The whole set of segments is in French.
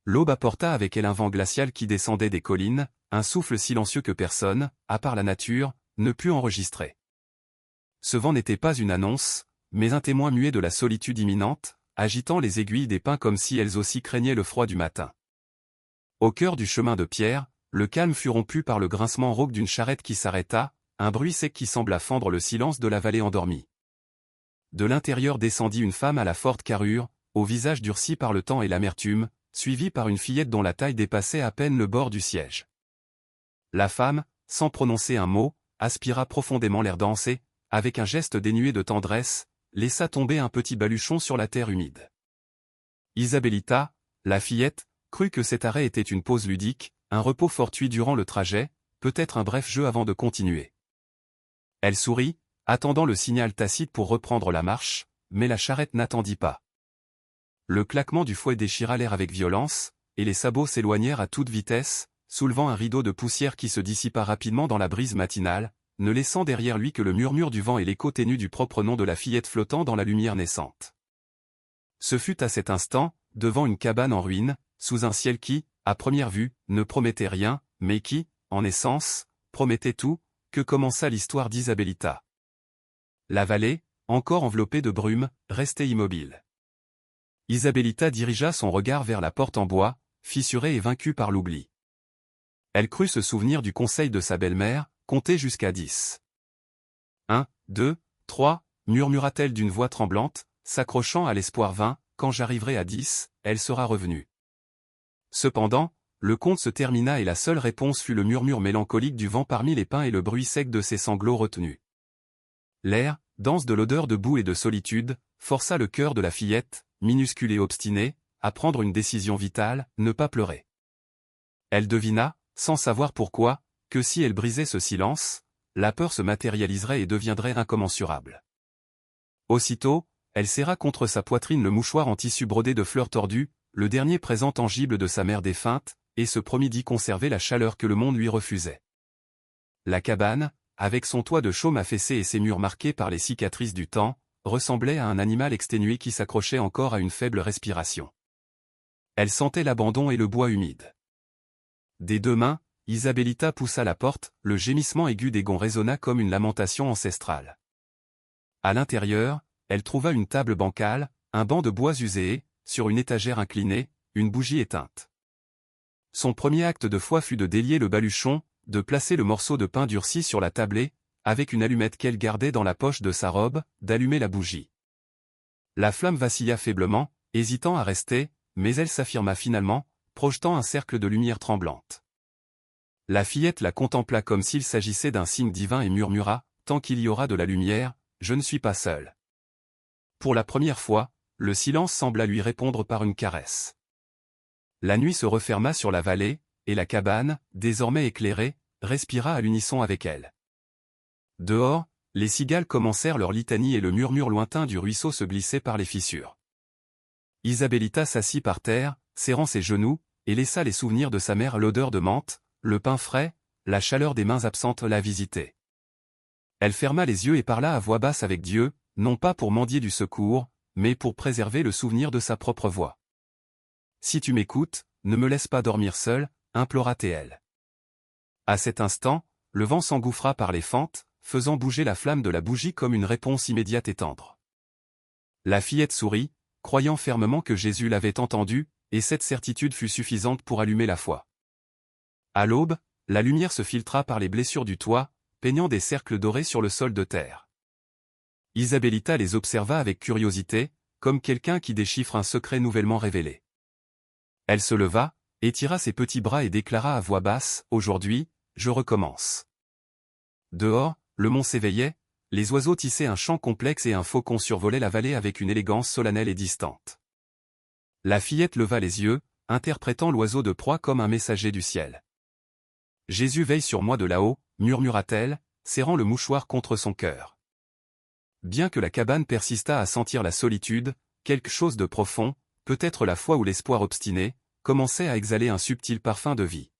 L'aube apporta avec elle un vent glacial qui descendait des collines, un souffle silencieux que personne, à part la nature, ne put enregistrer. Ce vent n'était pas une annonce, mais un témoin muet de la solitude imminente, agitant les aiguilles des pins comme si elles aussi craignaient le froid du matin. Au cœur du chemin de pierre, le calme fut rompu par le grincement rauque d'une charrette qui s'arrêta, un bruit sec qui sembla fendre le silence de la vallée endormie. De l'intérieur descendit une femme à la forte carrure, au visage durci par le temps et l'amertume, suivie par une fillette dont la taille dépassait à peine le bord du siège. La femme, sans prononcer un mot, aspira profondément l'air dense et, avec un geste dénué de tendresse, laissa tomber un petit baluchon sur la terre humide. Isabellita, la fillette, crut que cet arrêt était une pause ludique, un repos fortuit durant le trajet, peut-être un bref jeu avant de continuer. Elle sourit, attendant le signal tacite pour reprendre la marche, mais la charrette n'attendit pas. Le claquement du fouet déchira l'air avec violence, et les sabots s'éloignèrent à toute vitesse, soulevant un rideau de poussière qui se dissipa rapidement dans la brise matinale, ne laissant derrière lui que le murmure du vent et l'écho ténu du propre nom de la fillette flottant dans la lumière naissante. Ce fut à cet instant, devant une cabane en ruine, sous un ciel qui, à première vue, ne promettait rien, mais qui, en essence, promettait tout, que commença l'histoire d'Isabellita. La vallée, encore enveloppée de brume, restait immobile. Isabellita dirigea son regard vers la porte en bois, fissurée et vaincue par l'oubli. Elle crut se souvenir du conseil de sa belle-mère, compter jusqu'à 10. 1, 2, 3, murmura-t-elle d'une voix tremblante, s'accrochant à l'espoir vain, quand j'arriverai à 10, elle sera revenue. Cependant, le conte se termina et la seule réponse fut le murmure mélancolique du vent parmi les pins et le bruit sec de ses sanglots retenus. L'air, dense de l'odeur de boue et de solitude, força le cœur de la fillette, minuscule et obstinée, à prendre une décision vitale, ne pas pleurer. Elle devina, sans savoir pourquoi, que si elle brisait ce silence, la peur se matérialiserait et deviendrait incommensurable. Aussitôt, elle serra contre sa poitrine le mouchoir en tissu brodé de fleurs tordues, le dernier présent tangible de sa mère défunte, et se promit d'y conserver la chaleur que le monde lui refusait. La cabane, avec son toit de chaume affaissé et ses murs marqués par les cicatrices du temps, ressemblait à un animal exténué qui s'accrochait encore à une faible respiration. Elle sentait l'abandon et le bois humide. Des deux mains, Isabellita poussa la porte, le gémissement aigu des gonds résonna comme une lamentation ancestrale. À l'intérieur, elle trouva une table bancale, un banc de bois usé et, sur une étagère inclinée, une bougie éteinte. Son premier acte de foi fut de délier le baluchon, de placer le morceau de pain durci sur la tablée, avec une allumette qu'elle gardait dans la poche de sa robe, d'allumer la bougie. La flamme vacilla faiblement, hésitant à rester, mais elle s'affirma finalement, projetant un cercle de lumière tremblante. La fillette la contempla comme s'il s'agissait d'un signe divin et murmura, « Tant qu'il y aura de la lumière, je ne suis pas seule. » Pour la première fois, le silence sembla lui répondre par une caresse. La nuit se referma sur la vallée, et la cabane, désormais éclairée, respira à l'unisson avec elle. Dehors, les cigales commencèrent leur litanie et le murmure lointain du ruisseau se glissait par les fissures. Isabellita s'assit par terre, serrant ses genoux, et laissa les souvenirs de sa mère, l'odeur de menthe, le pain frais, la chaleur des mains absentes la visiter. Elle ferma les yeux et parla à voix basse avec Dieu, non pas pour mendier du secours, mais pour préserver le souvenir de sa propre voix. « Si tu m'écoutes, ne me laisse pas dormir seule, implora-t-elle. À cet instant, le vent s'engouffra par les fentes, faisant bouger la flamme de la bougie comme une réponse immédiate et tendre. La fillette sourit, croyant fermement que Jésus l'avait entendue, et cette certitude fut suffisante pour allumer la foi. À l'aube, la lumière se filtra par les blessures du toit, peignant des cercles dorés sur le sol de terre. Isabellita les observa avec curiosité, comme quelqu'un qui déchiffre un secret nouvellement révélé. Elle se leva, étira ses petits bras et déclara à voix basse, « Aujourd'hui, je recommence. » Dehors, le mont s'éveillait, les oiseaux tissaient un chant complexe et un faucon survolait la vallée avec une élégance solennelle et distante. La fillette leva les yeux, interprétant l'oiseau de proie comme un messager du ciel. « Jésus veille sur moi de là-haut, » murmura-t-elle, serrant le mouchoir contre son cœur. Bien que la cabane persistât à sentir la solitude, quelque chose de profond, peut-être la foi ou l'espoir obstiné, commençait à exhaler un subtil parfum de vie.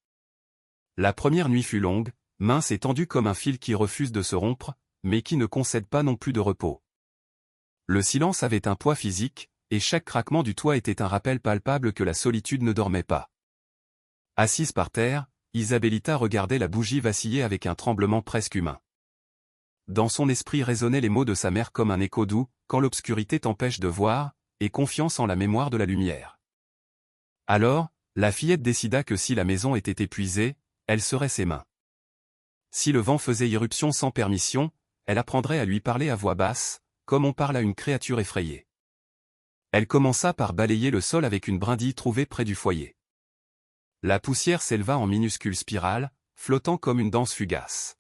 La première nuit fut longue, mince et tendue comme un fil qui refuse de se rompre, mais qui ne concède pas non plus de repos. Le silence avait un poids physique, et chaque craquement du toit était un rappel palpable que la solitude ne dormait pas. Assise par terre, Isabellita regardait la bougie vaciller avec un tremblement presque humain. Dans son esprit résonnaient les mots de sa mère comme un écho doux, quand l'obscurité t'empêche de voir, et confiance en la mémoire de la lumière. Alors, la fillette décida que si la maison était épuisée, elle serait ses mains. Si le vent faisait irruption sans permission, elle apprendrait à lui parler à voix basse, comme on parle à une créature effrayée. Elle commença par balayer le sol avec une brindille trouvée près du foyer. La poussière s'éleva en minuscules spirales, flottant comme une danse fugace.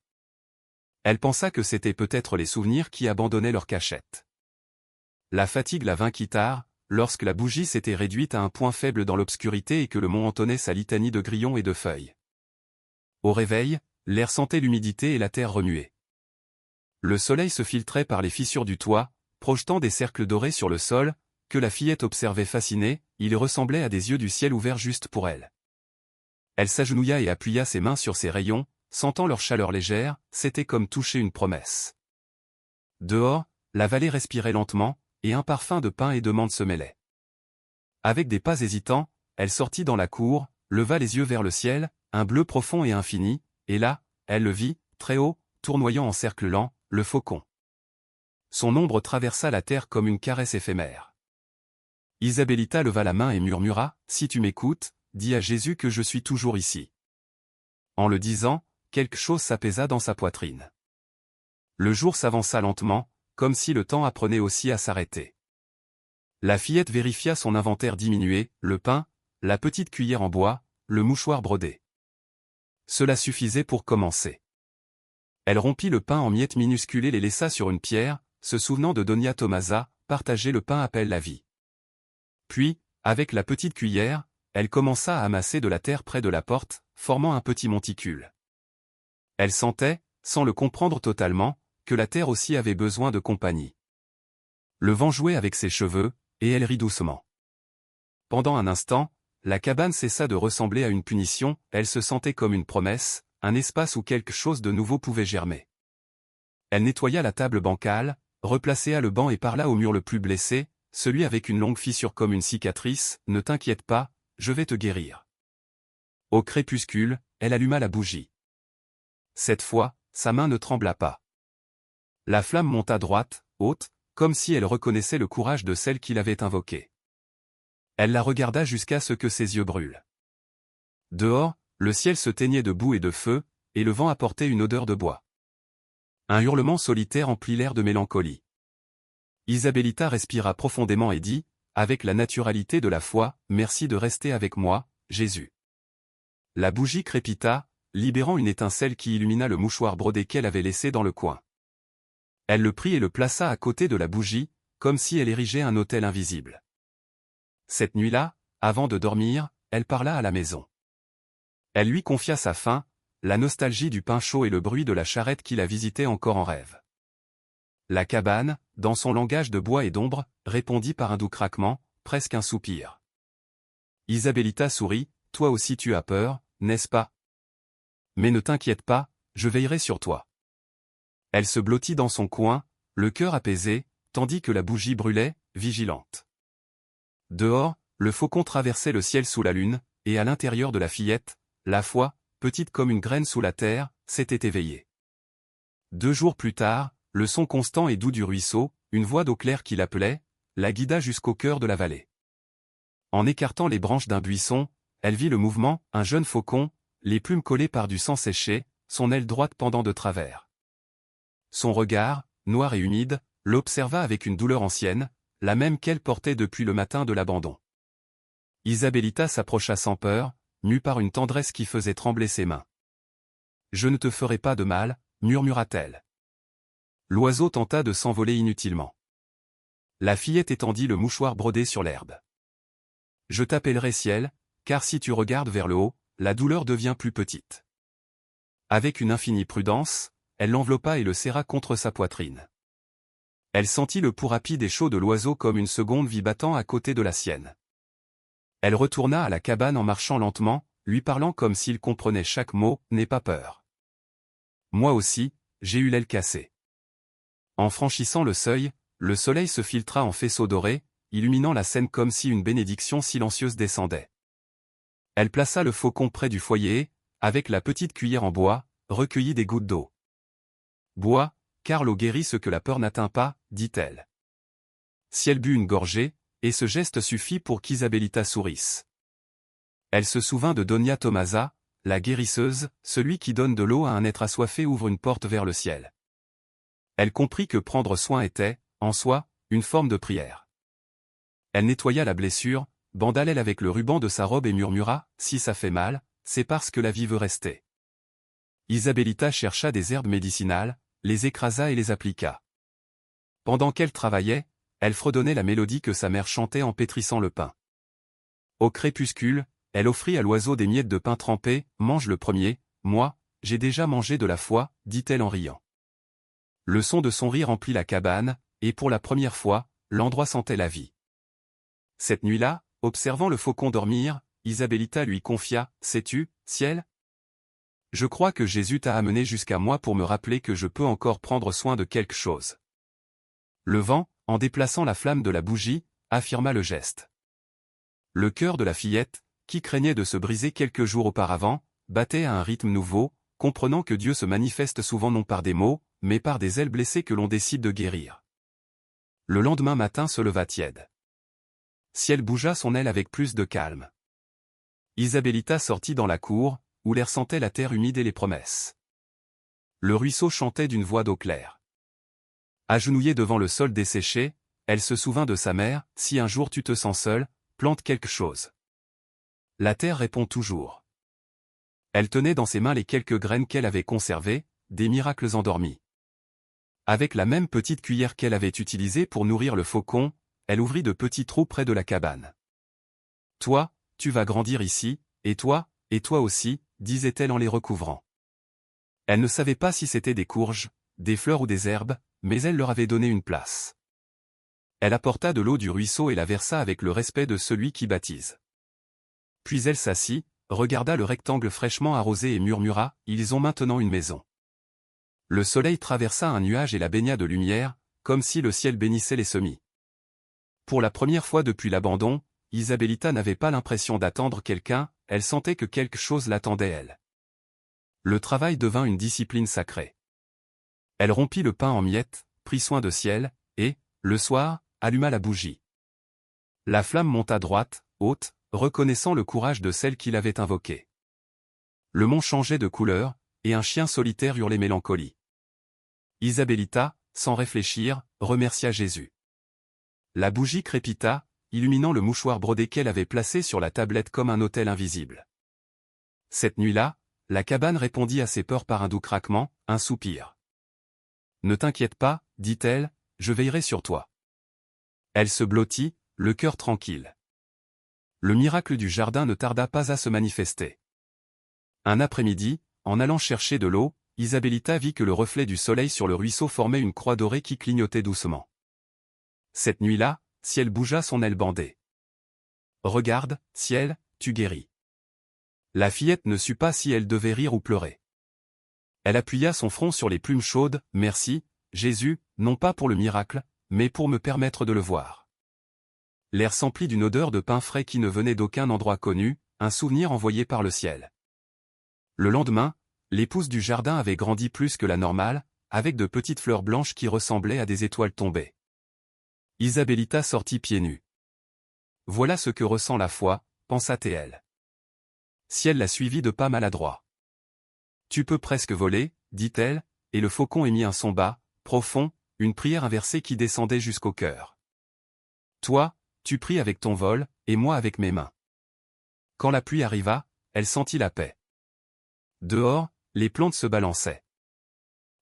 Elle pensa que c'était peut-être les souvenirs qui abandonnaient leur cachette. La fatigue la vainquit tard, lorsque la bougie s'était réduite à un point faible dans l'obscurité et que le mont entonnait sa litanie de grillons et de feuilles. Au réveil, l'air sentait l'humidité et la terre remuée. Le soleil se filtrait par les fissures du toit, projetant des cercles dorés sur le sol, que la fillette observait fascinée, ils ressemblaient à des yeux du ciel ouverts juste pour elle. Elle s'agenouilla et appuya ses mains sur ces rayons, sentant leur chaleur légère, c'était comme toucher une promesse. Dehors, la vallée respirait lentement, et un parfum de pin et de menthe se mêlait. Avec des pas hésitants, elle sortit dans la cour, leva les yeux vers le ciel, un bleu profond et infini, et là, elle le vit, très haut, tournoyant en cercle lent, le faucon. Son ombre traversa la terre comme une caresse éphémère. Isabellita leva la main et murmura, « Si tu m'écoutes, dis à Jésus que je suis toujours ici. » En le disant, quelque chose s'apaisa dans sa poitrine. Le jour s'avança lentement, comme si le temps apprenait aussi à s'arrêter. La fillette vérifia son inventaire diminué, le pain, la petite cuillère en bois, le mouchoir brodé. Cela suffisait pour commencer. Elle rompit le pain en miettes minuscules et les laissa sur une pierre, se souvenant de Doña Tomasa, partager le pain appelle la vie. Puis, avec la petite cuillère, elle commença à amasser de la terre près de la porte, formant un petit monticule. Elle sentait, sans le comprendre totalement, que la terre aussi avait besoin de compagnie. Le vent jouait avec ses cheveux, et elle rit doucement. Pendant un instant, la cabane cessa de ressembler à une punition, elle se sentait comme une promesse, un espace où quelque chose de nouveau pouvait germer. Elle nettoya la table bancale, replacea le banc et parla au mur le plus blessé, celui avec une longue fissure comme une cicatrice, « Ne t'inquiète pas, je vais te guérir. » Au crépuscule, elle alluma la bougie. Cette fois, sa main ne trembla pas. La flamme monta droite, haute, comme si elle reconnaissait le courage de celle qui l'avait invoquée. Elle la regarda jusqu'à ce que ses yeux brûlent. Dehors, le ciel se teignait de boue et de feu, et le vent apportait une odeur de bois. Un hurlement solitaire emplit l'air de mélancolie. Isabellita respira profondément et dit, avec la naturalité de la foi, « Merci de rester avec moi, Jésus. » La bougie crépita, libérant une étincelle qui illumina le mouchoir brodé qu'elle avait laissé dans le coin. Elle le prit et le plaça à côté de la bougie, comme si elle érigeait un autel invisible. Cette nuit-là, avant de dormir, elle parla à la maison. Elle lui confia sa faim, la nostalgie du pain chaud et le bruit de la charrette qui la visitait encore en rêve. La cabane, dans son langage de bois et d'ombre, répondit par un doux craquement, presque un soupir. Isabellita sourit, « Toi aussi tu as peur, n'est-ce pas? Mais ne t'inquiète pas, je veillerai sur toi. » Elle se blottit dans son coin, le cœur apaisé, tandis que la bougie brûlait, vigilante. Dehors, le faucon traversait le ciel sous la lune, et à l'intérieur de la fillette, la foi, petite comme une graine sous la terre, s'était éveillée. 2 jours plus tard, le son constant et doux du ruisseau, une voix d'eau claire qui l'appelait, la guida jusqu'au cœur de la vallée. En écartant les branches d'un buisson, elle vit le mouvement, un jeune faucon, les plumes collées par du sang séché, son aile droite pendant de travers. Son regard, noir et humide, l'observa avec une douleur ancienne, la même qu'elle portait depuis le matin de l'abandon. Isabellita s'approcha sans peur, mue par une tendresse qui faisait trembler ses mains. « Je ne te ferai pas de mal, » murmura-t-elle. L'oiseau tenta de s'envoler inutilement. La fillette étendit le mouchoir brodé sur l'herbe. « Je t'appellerai ciel, car si tu regardes vers le haut, la douleur devient plus petite. » Avec une infinie prudence, elle l'enveloppa et le serra contre sa poitrine. Elle sentit le pouls rapide et chaud de l'oiseau comme une seconde vie battant à côté de la sienne. Elle retourna à la cabane en marchant lentement, lui parlant comme s'il comprenait chaque mot, « N'aie pas peur. Moi aussi, j'ai eu l'aile cassée. » En franchissant le seuil, le soleil se filtra en faisceau doré, illuminant la scène comme si une bénédiction silencieuse descendait. Elle plaça le faucon près du foyer et, avec la petite cuillère en bois, recueillit des gouttes d'eau. « Bois, car l'eau guérit ce que la peur n'atteint pas, dit-elle. Ciel but une gorgée, et ce geste suffit pour qu'Isabelita sourisse. Elle se souvint de Doña Tomasa, la guérisseuse, celui qui donne de l'eau à un être assoiffé ouvre une porte vers le ciel. Elle comprit que prendre soin était, en soi, une forme de prière. Elle nettoya la blessure, banda l'aile avec le ruban de sa robe et murmura « Si ça fait mal, c'est parce que la vie veut rester. » Isabelita chercha des herbes médicinales, les écrasa et les appliqua. Pendant qu'elle travaillait, elle fredonnait la mélodie que sa mère chantait en pétrissant le pain. Au crépuscule, elle offrit à l'oiseau des miettes de pain trempé, « Mange le premier, moi, j'ai déjà mangé de la foi, dit-elle en riant. Le son de son rire remplit la cabane, et pour la première fois, l'endroit sentait la vie. Cette nuit-là, observant le faucon dormir, Isabelita lui confia « Sais-tu, ciel ? Je crois que Jésus t'a amené jusqu'à moi pour me rappeler que je peux encore prendre soin de quelque chose. » Le vent, en déplaçant la flamme de la bougie, affirma le geste. Le cœur de la fillette, qui craignait de se briser quelques jours auparavant, battait à un rythme nouveau, comprenant que Dieu se manifeste souvent non par des mots, mais par des ailes blessées que l'on décide de guérir. Le lendemain matin se leva tiède. Ciel bougea son aile avec plus de calme. Isabelita sortit dans la cour, où l'air sentait la terre humide et les promesses. Le ruisseau chantait d'une voix d'eau claire. Agenouillée devant le sol desséché, elle se souvint de sa mère, « Si un jour tu te sens seule, plante quelque chose. » La terre répond toujours. Elle tenait dans ses mains les quelques graines qu'elle avait conservées, des miracles endormis. Avec la même petite cuillère qu'elle avait utilisée pour nourrir le faucon, elle ouvrit de petits trous près de la cabane. « Toi, tu vas grandir ici, et toi aussi, disait-elle en les recouvrant. Elle ne savait pas si c'était des courges, des fleurs ou des herbes, mais elle leur avait donné une place. Elle apporta de l'eau du ruisseau et la versa avec le respect de celui qui baptise. Puis elle s'assit, regarda le rectangle fraîchement arrosé et murmura « Ils ont maintenant une maison. » Le soleil traversa un nuage et la baigna de lumière, comme si le ciel bénissait les semis. Pour la première fois depuis l'abandon, Isabelita n'avait pas l'impression d'attendre quelqu'un, elle sentait que quelque chose l'attendait elle. Le travail devint une discipline sacrée. Elle rompit le pain en miettes, prit soin de Ciel, et, le soir, alluma la bougie. La flamme monta droite, haute, reconnaissant le courage de celle qui l'avait invoquée. Le mont changeait de couleur, et un chien solitaire hurlait mélancolie. Isabelita, sans réfléchir, remercia Jésus. La bougie crépita, illuminant le mouchoir brodé qu'elle avait placé sur la tablette comme un autel invisible. Cette nuit-là, la cabane répondit à ses peurs par un doux craquement, un soupir. « Ne t'inquiète pas, dit-elle, je veillerai sur toi. » Elle se blottit, le cœur tranquille. Le miracle du jardin ne tarda pas à se manifester. Un après-midi, en allant chercher de l'eau, Isabelita vit que le reflet du soleil sur le ruisseau formait une croix dorée qui clignotait doucement. Cette nuit-là, Ciel bougea son aile bandée. « Regarde, Ciel, tu guéris. » La fillette ne sut pas si elle devait rire ou pleurer. Elle appuya son front sur les plumes chaudes, « Merci, Jésus, non pas pour le miracle, mais pour me permettre de le voir. » L'air s'emplit d'une odeur de pain frais qui ne venait d'aucun endroit connu, un souvenir envoyé par le ciel. Le lendemain, l'épouse du jardin avait grandi plus que la normale, avec de petites fleurs blanches qui ressemblaient à des étoiles tombées. Isabelita sortit pieds nus. Voilà ce que ressent la foi, pensa-t-elle. Ciel la suivit de pas maladroits. Tu peux presque voler, dit-elle, et le faucon émit un son bas, profond, une prière inversée qui descendait jusqu'au cœur. Toi, tu pries avec ton vol, et moi avec mes mains. Quand la pluie arriva, elle sentit la paix. Dehors, les plantes se balançaient.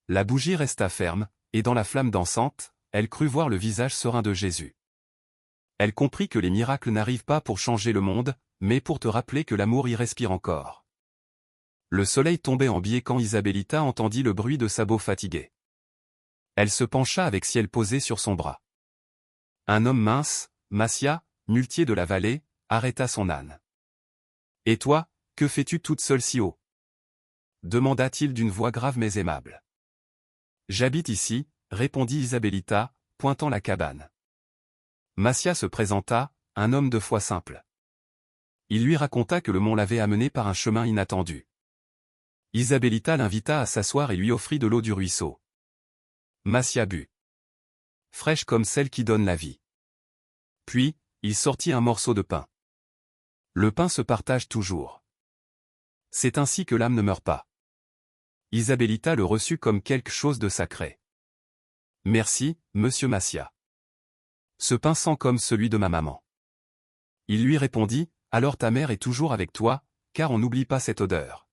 La bougie resta ferme, et dans la flamme dansante, elle crut voir le visage serein de Jésus. Elle comprit que les miracles n'arrivent pas pour changer le monde, mais pour te rappeler que l'amour y respire encore. Le soleil tombait en biais quand Isabelita entendit le bruit de sabots fatigués. Elle se pencha avec Ciel posé sur son bras. Un homme mince, Massia, muletier de la vallée, arrêta son âne. « Et toi, que fais-tu toute seule si haut » demanda-t-il d'une voix grave mais aimable. « J'habite ici, répondit Isabelita, pointant la cabane. Massia se présenta, un homme de foi simple. Il lui raconta que le mont l'avait amené par un chemin inattendu. Isabellita l'invita à s'asseoir et lui offrit de l'eau du ruisseau. Massia but. Fraîche comme celle qui donne la vie. Puis, il sortit un morceau de pain. Le pain se partage toujours. C'est ainsi que l'âme ne meurt pas. Isabellita le reçut comme quelque chose de sacré. Merci, monsieur Massia. Ce pain sent comme celui de ma maman. Il lui répondit, alors ta mère est toujours avec toi, car on n'oublie pas cette odeur.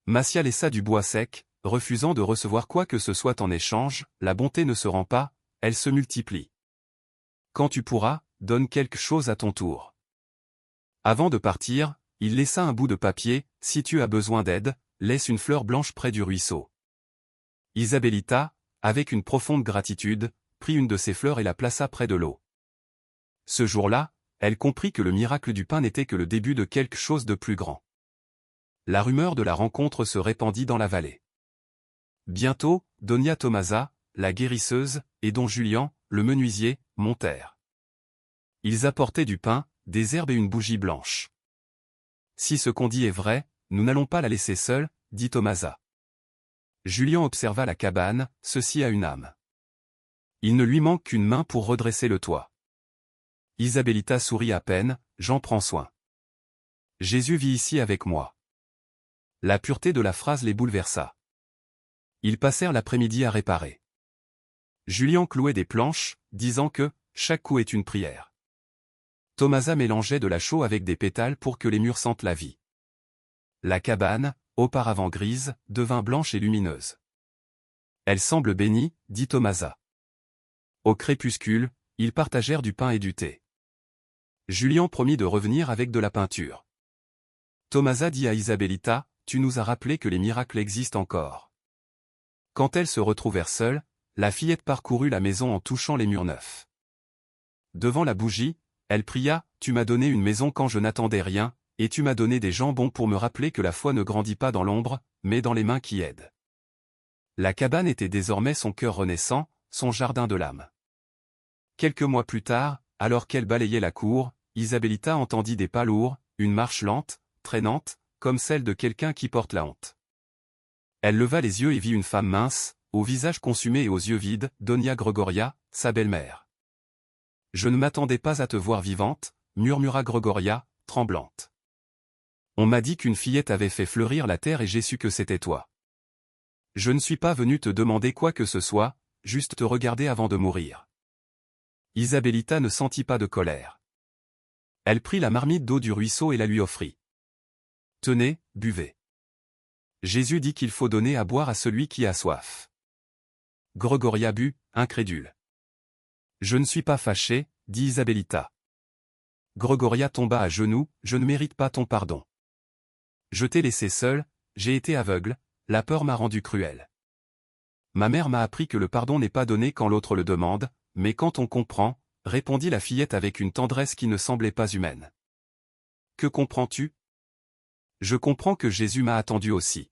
Massia laissa du bois sec, refusant de recevoir quoi que ce soit en échange, la bonté ne se rend pas, elle se multiplie. Quand tu pourras, donne quelque chose à ton tour. Avant de partir, il laissa un bout de papier, si tu as besoin d'aide, laisse une fleur blanche près du ruisseau. Isabellita, avec une profonde gratitude, prit une de ces fleurs et la plaça près de l'eau. Ce jour-là, elle comprit que le miracle du pain n'était que le début de quelque chose de plus grand. La rumeur de la rencontre se répandit dans la vallée. Bientôt, Doña Tomasa, la guérisseuse, et don Julian, le menuisier, montèrent. Ils apportaient du pain, des herbes et une bougie blanche. Si ce qu'on dit est vrai, nous n'allons pas la laisser seule, dit Tomasa. Julian observa la cabane, ceci a une âme. Il ne lui manque qu'une main pour redresser le toit. Isabellita sourit à peine, j'en prends soin. Jésus vit ici avec moi. La pureté de la phrase les bouleversa. Ils passèrent l'après-midi à réparer. Julian clouait des planches, disant que chaque coup est une prière. Tomasa mélangeait de la chaux avec des pétales pour que les murs sentent la vie. La cabane, auparavant grise, devint blanche et lumineuse. Elle semble bénie, dit Tomasa. Au crépuscule, ils partagèrent du pain et du thé. Julian promit de revenir avec de la peinture. Tomasa dit à Isabellita, tu nous as rappelé que les miracles existent encore. Quand elles se retrouvèrent seules, la fillette parcourut la maison en touchant les murs neufs. Devant la bougie, elle pria, tu m'as donné une maison quand je n'attendais rien, et tu m'as donné des jambons pour me rappeler que la foi ne grandit pas dans l'ombre, mais dans les mains qui aident. La cabane était désormais son cœur renaissant, son jardin de l'âme. Quelques mois plus tard, alors qu'elle balayait la cour, Isabellita entendit des pas lourds, une marche lente, traînante, comme celle de quelqu'un qui porte la honte. Elle leva les yeux et vit une femme mince, au visage consumé et aux yeux vides, Doña Gregoria, sa belle-mère. « Je ne m'attendais pas à te voir vivante », murmura Gregoria, tremblante. « On m'a dit qu'une fillette avait fait fleurir la terre et j'ai su que c'était toi. Je ne suis pas venu te demander quoi que ce soit, juste te regarder avant de mourir. » Isabellita ne sentit pas de colère. Elle prit la marmite d'eau du ruisseau et la lui offrit. « Tenez, buvez. Jésus dit qu'il faut donner à boire à celui qui a soif. » Gregoria but, incrédule. « Je ne suis pas fâché, dit Isabellita. » Gregoria tomba à genoux, « Je ne mérite pas ton pardon. Je t'ai laissé seule, j'ai été aveugle, la peur m'a rendu cruel. Ma mère m'a appris que le pardon n'est pas donné quand l'autre le demande, mais quand on comprend, répondit la fillette avec une tendresse qui ne semblait pas humaine. Que comprends-tu? Je comprends que Jésus m'a attendu aussi.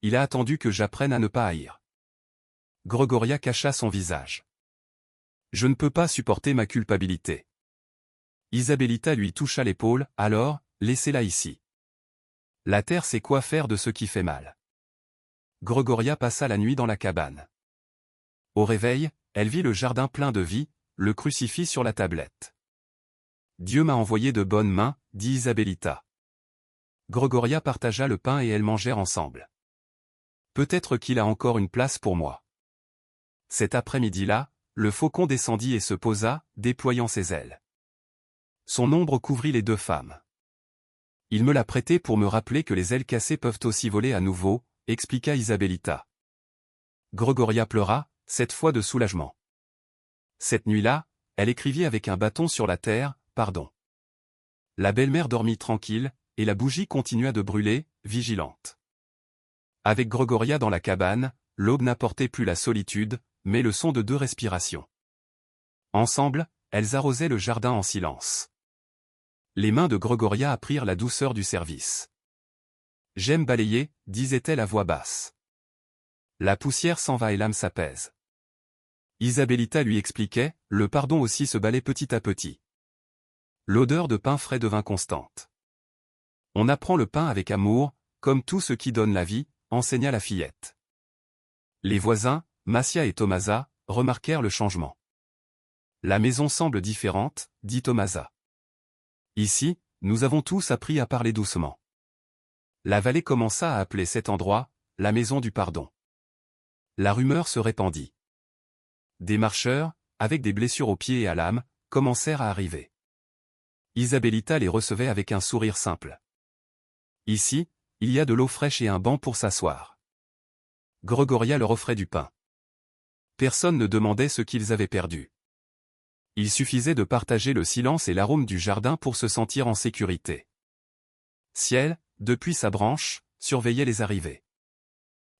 Il a attendu que j'apprenne à ne pas haïr. Gregoria cacha son visage. Je ne peux pas supporter ma culpabilité. Isabellita lui toucha l'épaule, alors, laissez-la ici. La terre sait quoi faire de ce qui fait mal. Gregoria passa la nuit dans la cabane. Au réveil, elle vit le jardin plein de vie, le crucifix sur la tablette. Dieu m'a envoyé de bonnes mains, dit Isabellita. Gregoria partagea le pain et elles mangèrent ensemble. Peut-être qu'il a encore une place pour moi. Cet après-midi-là, le faucon descendit et se posa, déployant ses ailes. Son ombre couvrit les deux femmes. Il me l'a prêté pour me rappeler que les ailes cassées peuvent aussi voler à nouveau, expliqua Isabellita. Gregoria pleura, cette fois de soulagement. Cette nuit-là, elle écrivit avec un bâton sur la terre, « Pardon ». La belle-mère dormit tranquille, et la bougie continua de brûler, vigilante. Avec Gregoria dans la cabane, l'aube n'apportait plus la solitude, mais le son de deux respirations. Ensemble, elles arrosaient le jardin en silence. Les mains de Gregoria apprirent la douceur du service. « J'aime balayer », disait-elle à voix basse. La poussière s'en va et l'âme s'apaise. Isabellita lui expliquait, le pardon aussi se balait petit à petit. L'odeur de pain frais devint constante. On apprend le pain avec amour, comme tout ce qui donne la vie, enseigna la fillette. Les voisins, Massia et Tomasa, remarquèrent le changement. La maison semble différente, dit Tomasa. Ici, nous avons tous appris à parler doucement. La vallée commença à appeler cet endroit, la maison du pardon. La rumeur se répandit. Des marcheurs, avec des blessures aux pieds et à l'âme, commencèrent à arriver. Isabellita les recevait avec un sourire simple. Ici, il y a de l'eau fraîche et un banc pour s'asseoir. Gregoria leur offrait du pain. Personne ne demandait ce qu'ils avaient perdu. Il suffisait de partager le silence et l'arôme du jardin pour se sentir en sécurité. Ciel, depuis sa branche, surveillait les arrivées.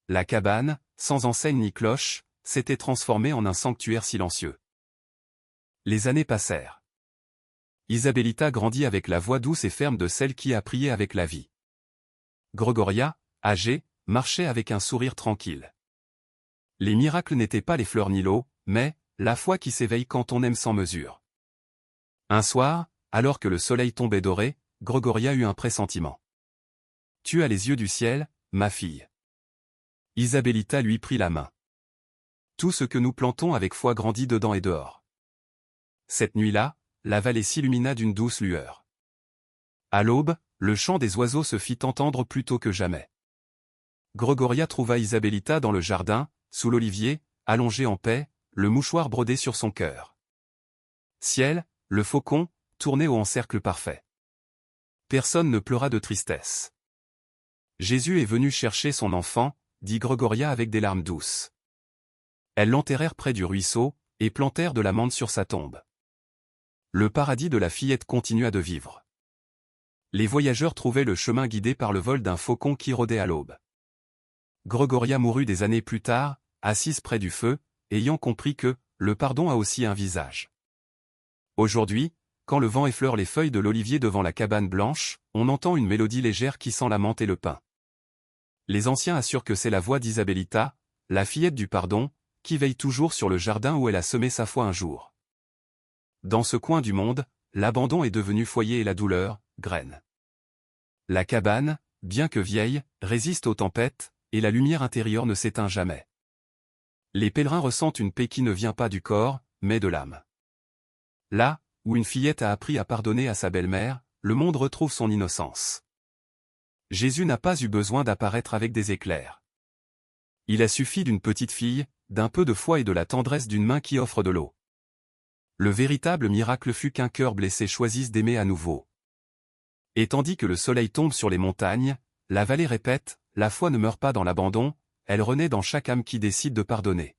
La cabane, sans enseigne ni cloche, s'était transformée en un sanctuaire silencieux. Les années passèrent. Isabellita grandit avec la voix douce et ferme de celle qui a prié avec la vie. Gregoria, âgée, marchait avec un sourire tranquille. Les miracles n'étaient pas les fleurs ni l'eau, mais la foi qui s'éveille quand on aime sans mesure. Un soir, alors que le soleil tombait doré, Gregoria eut un pressentiment. « Tu as les yeux du ciel, ma fille. » Isabellita lui prit la main. Tout ce que nous plantons avec foi grandit dedans et dehors. Cette nuit-là, la vallée s'illumina d'une douce lueur. À l'aube, le chant des oiseaux se fit entendre plus tôt que jamais. Gregoria trouva Isabellita dans le jardin, sous l'olivier, allongée en paix, le mouchoir brodé sur son cœur. Ciel, le faucon, tournait en cercle parfait. Personne ne pleura de tristesse. Jésus est venu chercher son enfant, dit Gregoria avec des larmes douces. Elles l'enterrèrent près du ruisseau, et plantèrent de l'amande sur sa tombe. Le paradis de la fillette continua de vivre. Les voyageurs trouvaient le chemin guidé par le vol d'un faucon qui rôdait à l'aube. Gregoria mourut des années plus tard, assise près du feu, ayant compris que le pardon a aussi un visage. Aujourd'hui, quand le vent effleure les feuilles de l'olivier devant la cabane blanche, on entend une mélodie légère qui sent la menthe et le pain. Les anciens assurent que c'est la voix d'Isabellita, la fillette du pardon, qui veille toujours sur le jardin où elle a semé sa foi un jour. Dans ce coin du monde, l'abandon est devenu foyer et la douleur, graine. La cabane, bien que vieille, résiste aux tempêtes, et la lumière intérieure ne s'éteint jamais. Les pèlerins ressentent une paix qui ne vient pas du corps, mais de l'âme. Là, où une fillette a appris à pardonner à sa belle-mère, le monde retrouve son innocence. Jésus n'a pas eu besoin d'apparaître avec des éclairs. Il a suffi d'une petite fille, d'un peu de foi et de la tendresse d'une main qui offre de l'eau. Le véritable miracle fut qu'un cœur blessé choisisse d'aimer à nouveau. Et tandis que le soleil tombe sur les montagnes, la vallée répète, la foi ne meurt pas dans l'abandon, elle renaît dans chaque âme qui décide de pardonner.